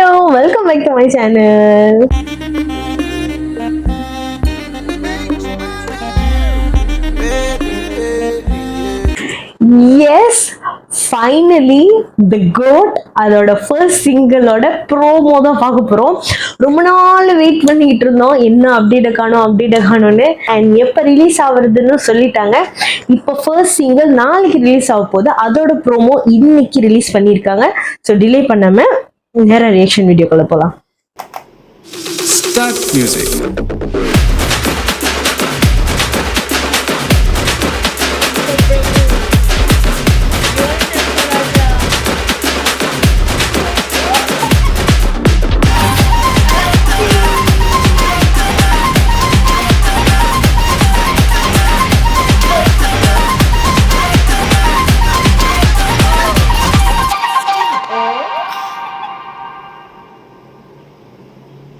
Hello, welcome back to my channel. Yes, finally the GOAT அதோட first சிங்கிளோட promo தான் பார்க்க போகிறோம். ரொம்ப நாள் வெயிட் பண்ணிக்கிட்டு இருந்தோம், என்ன அப்டேட்டை காணும்னு. அண்ட் எப்போ ரிலீஸ் ஆகுறதுன்னு சொல்லிட்டாங்க. இப்போ ஃபர்ஸ்ட் சிங்கிள் நாளைக்கு ரிலீஸ் ஆக போகுது, அதோட ப்ரோமோ இன்னைக்கு ரிலீஸ் பண்ணியிருக்காங்க. ஸோ டிலே பண்ணாமல் வேற ரியாக்ஷன் வீடியோக்குள்ள போகலாம். Start music.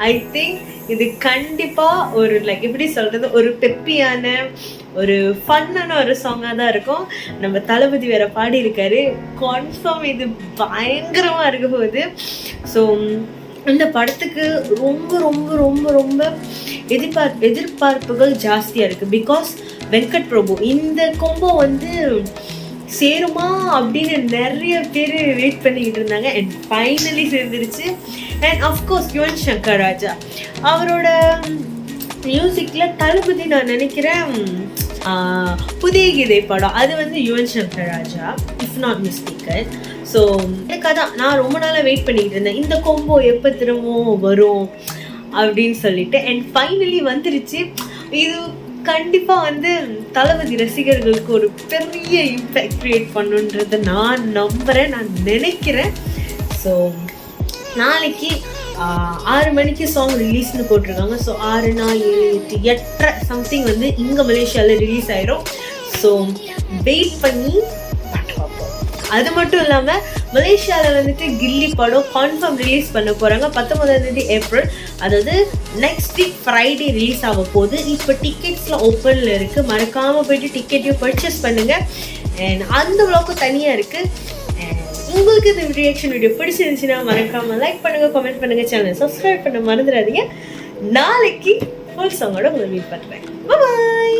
ஐ திங்க் இது கண்டிப்பா ஒரு லைக் எப்படி சொல்றது, ஒரு பெப்பியான ஒரு ஃபன்னான ஒரு சாங்காக தான் இருக்கும். நம்ம தளபதி வேற பாடி இருக்காரு. கன்ஃபார்ம் இது பயங்கரமா இருக்க போகுது. ஸோ இந்த படத்துக்கு ரொம்ப ரொம்ப ரொம்ப ரொம்ப எதிர்பார்ப்புகள் ஜாஸ்தியா இருக்கு. பிகாஸ் வெங்கட் பிரபு இந்த கொம்போ சேருமா அப்படின்னு நிறைய பேர் வெயிட் பண்ணிக்கிட்டு இருந்தாங்க. அண்ட் ஃபைனலி சேர்ந்துருச்சு. அண்ட் அஃப்கோர்ஸ் யுவன் சங்கர் ராஜா அவரோட மியூசிக்ல தளபதி நான் நினைக்கிறேன் புதிய கீதை படம் அது Yuvan Shankar Raja if not mistaken. So எனக்கு அதான் நான் ரொம்ப நாளாக வெயிட் பண்ணிக்கிட்டு இருந்தேன், இந்த கொம்போ எப்போ திரும்பவும் வரும் அப்படின்னு சொல்லிட்டு. அண்ட் ஃபைனலி வந்துருச்சு. இது கண்டிப்பாக தளபதி ரசிகர்களுக்கு ஒரு பெரிய இம்பேக்ட் கிரியேட் பண்ணுன்றதை நான் நம்புகிறேன், நான் நினைக்கிறேன். ஸோ நாளைக்கு 6 மணிக்கு சாங் ரிலீஸ்னு போட்டிருக்காங்க. ஸோ 6, 4, 7, 8, 8 சம்திங் இங்கே மலேசியாவில் ரிலீஸ் ஆயிரும். ஸோ வெயிட் பண்ணி பார்ப்போம். அது மட்டும் இல்லாமல் மலேசியாவில் கில்லி படம் கன்ஃபார்ம் ரிலீஸ் பண்ண போகிறாங்க 19 ஏப்ரல். அதாவது நெக்ஸ்ட் வீக் ஃப்ரைடே ரிலீஸ் ஆக போகுது. இப்போ டிக்கெட்ஸ்லாம் ஓப்பனில் இருக்குது, மறக்காமல் போயிட்டு டிக்கெட்டையும் பர்ச்சேஸ் பண்ணுங்கள். அண்ட் அந்த விளாக்கும் தனியாக இருக்குது. உங்களுக்கு இந்த ரியாக்ஷன் வீடியோ பிடிச்சிருந்துச்சுன்னா மறக்காம லைக் பண்ணுங்க, கமெண்ட் பண்ணுங்க, சேனல் சப்ஸ்கிரைப் பண்ண மறந்துடாதீங்க. நாளைக்கு ஃபுல் சாங்கோட உங்களை மீட் பண்ணுறேன். பாய்.